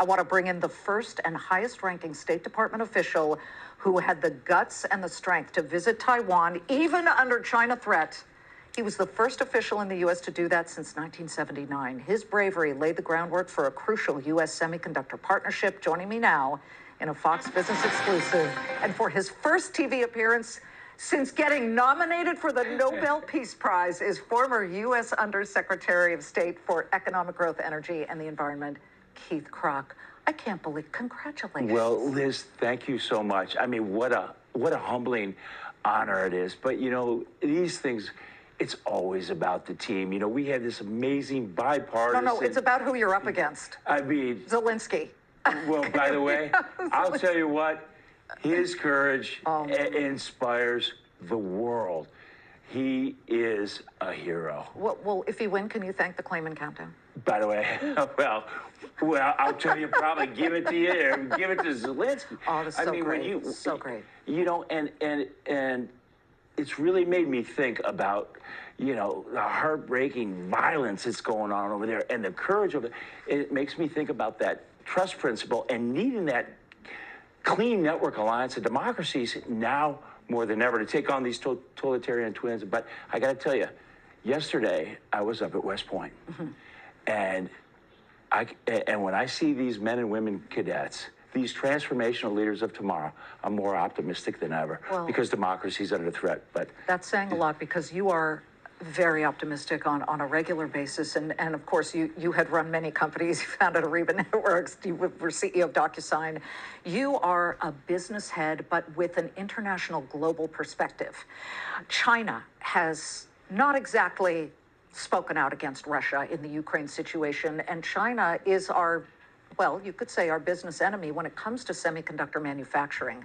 I want to bring in the first and highest ranking State Department official who had the guts and the strength to visit Taiwan, even under China threat. He was the first official in the U.S. to do that since 1979. His bravery laid the groundwork for a crucial U.S. semiconductor partnership. Joining me now in a Fox Business exclusive, and for his first TV appearance since getting nominated for the Nobel Peace Prize, is former U.S. Undersecretary of State for Economic Growth, Energy, and the Environment, Keith Krach. I can't believe, congratulations. Well, Liz, thank you so much. I mean, what a humbling honor it is. But, you know, these things, it's always about the team. You know, we had this amazing bipartisan... No, it's about who you're up against. I mean... Zelensky. Well, by the way, I'll tell you what, his courage inspires the world. He is a hero. Well, if you win, can you thank the Claman Countdown? By the way, well, I'll tell you, probably give it to you or give it to Zelensky. Oh, that's so great. So great. You know, and it's really made me think about, you know, the heartbreaking violence that's going on over there and the courage of it. It makes me think about that trust principle and needing that clean network alliance of democracies now more than ever to take on these totalitarian twins. But I got to tell you, yesterday I was up at West Point, and when I see these men and women cadets, these transformational leaders of tomorrow, I'm more optimistic than ever, because democracy is under threat. But that's saying a lot, because you are very optimistic on a regular basis. And of course, you had run many companies. You founded Ariba Networks. You were CEO of DocuSign. You are a business head, but with an international global perspective. China has not exactly spoken out against Russia in the Ukraine situation. And China is our, well, you could say our business enemy when it comes to semiconductor manufacturing.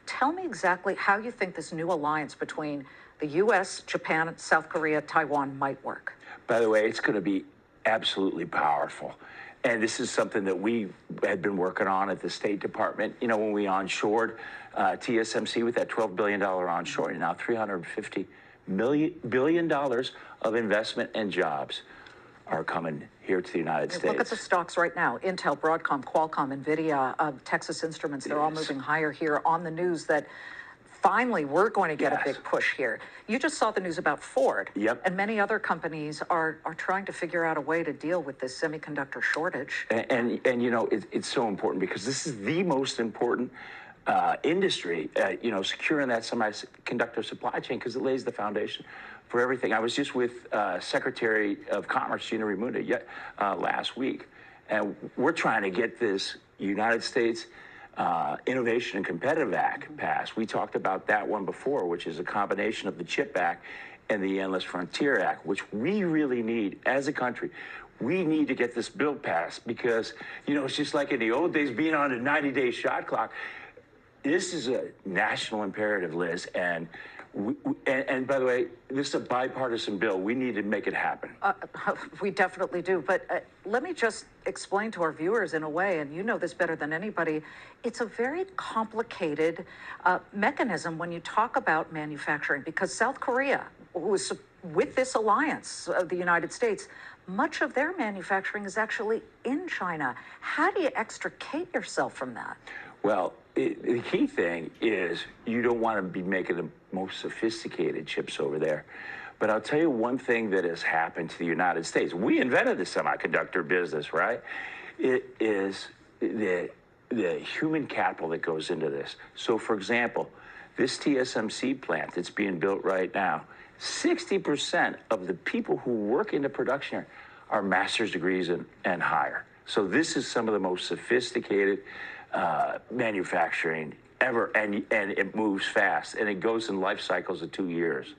Tell me exactly how you think this new alliance between the U.S., Japan, South Korea, Taiwan might work. By the way, it's going to be absolutely powerful. And this is something that we had been working on at the State Department. You know, when we onshored TSMC with that $12 billion onshoring, now $350 billion of investment and jobs are coming here to the United States. Look at the stocks right now. Intel, Broadcom, Qualcomm, NVIDIA, Texas Instruments, they're all moving higher here on the news that finally we're going to get a big push here. You just saw the news about Ford. Yep. And many other companies are trying to figure out a way to deal with this semiconductor shortage. And you know, it's so important because this is the most important industry, you know, securing that semiconductor supply chain, because it lays the foundation for everything. I was just with Secretary of Commerce, Gina Raimondo, last week, and we're trying to get this United States Innovation and Competitive Act passed. We talked about that one before, which is a combination of the CHIP Act and the Endless Frontier Act, which we really need as a country. We need to get this bill passed because, you know, it's just like in the old days being on a 90-day shot clock. This is a national imperative, Liz, and by the way, this is a bipartisan bill. We need to make it happen. We definitely do. But let me just explain to our viewers in a way, and you know this better than anybody, it's a very complicated mechanism when you talk about manufacturing, because South Korea was with this alliance of the United States. Much of their manufacturing is actually in China. How do you extricate yourself from that? Well, the key thing is you don't want to be making the most sophisticated chips over there. But I'll tell you one thing that has happened to the United States. We invented the semiconductor business, right? It is the human capital that goes into this. So, for example, this TSMC plant that's being built right now, 60% of the people who work in the production are master's degrees and higher. So this is some of the most sophisticated manufacturing ever, and it moves fast, and it goes in life cycles of 2 years.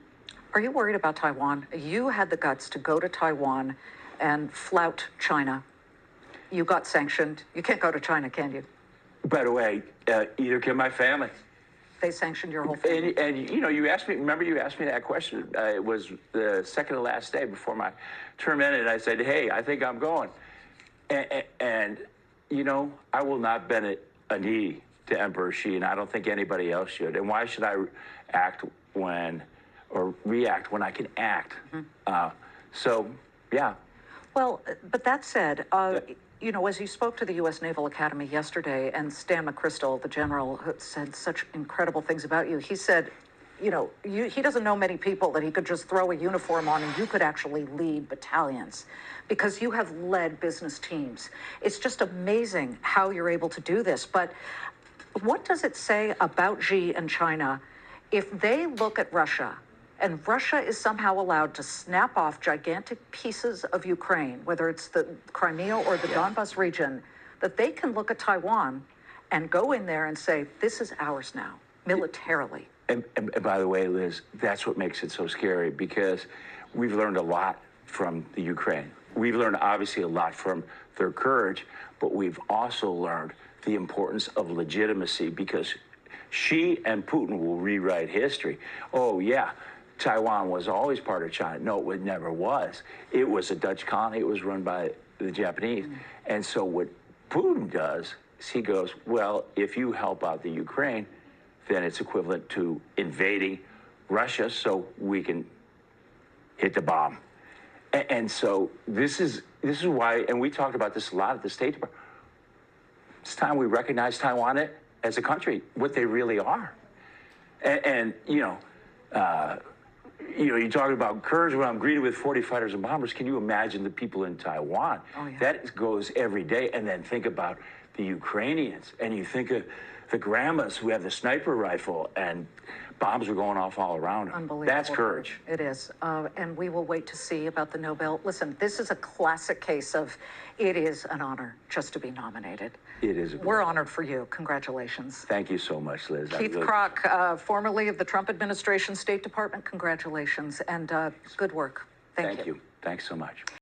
Are you worried about Taiwan? You had the guts to go to Taiwan and flout China. You got sanctioned. You can't go to China, can you? By the way, either can my family. They sanctioned your whole family. And you know, you asked me, remember you asked me that question. It was the second to last day before my term ended. I said, hey, I think I'm going. And you know, I will not bend a knee to Emperor Xi, and I don't think anybody else should. And why should I react when I can act? So, yeah. Well, but that said, you know, as you spoke to the U.S. Naval Academy yesterday, and Stan McChrystal, the general, who said such incredible things about you, he said, you know, he doesn't know many people that he could just throw a uniform on and you could actually lead battalions because you have led business teams. It's just amazing how you're able to do this. But what does it say about Xi and China if they look at Russia and Russia is somehow allowed to snap off gigantic pieces of Ukraine, whether it's the Crimea or the Donbas region, that they can look at Taiwan and go in there and say, this is ours now, militarily? And by the way, Liz, that's what makes it so scary, because we've learned a lot from the Ukraine. We've learned obviously a lot from their courage, but we've also learned the importance of legitimacy, because Xi and Putin will rewrite history. Oh, yeah, Taiwan was always part of China. No, it never was. It was a Dutch colony. It was run by the Japanese. And so what Putin does is he goes, well, if you help out the Ukraine, then it's equivalent to invading Russia so we can hit the bomb. And so this is why, and we talked about this a lot at the State Department, it's time we recognize Taiwan as a country, what they really are. And you talk about courage when I'm greeted with 40 fighters and bombers. Can you imagine the people in Taiwan? Oh, yeah. That goes every day. And then think about the Ukrainians, and you think of the grandmas who have the sniper rifle and bombs are going off all around them. Unbelievable. That's courage. It is. And we will wait to see about the Nobel. Listen, this is a classic case of it is an honor just to be nominated. It is. We're honored for you. Congratulations. Thank you so much, Liz. Keith Krach, formerly of the Trump administration, State Department, congratulations and good work. Thank you. Thanks so much.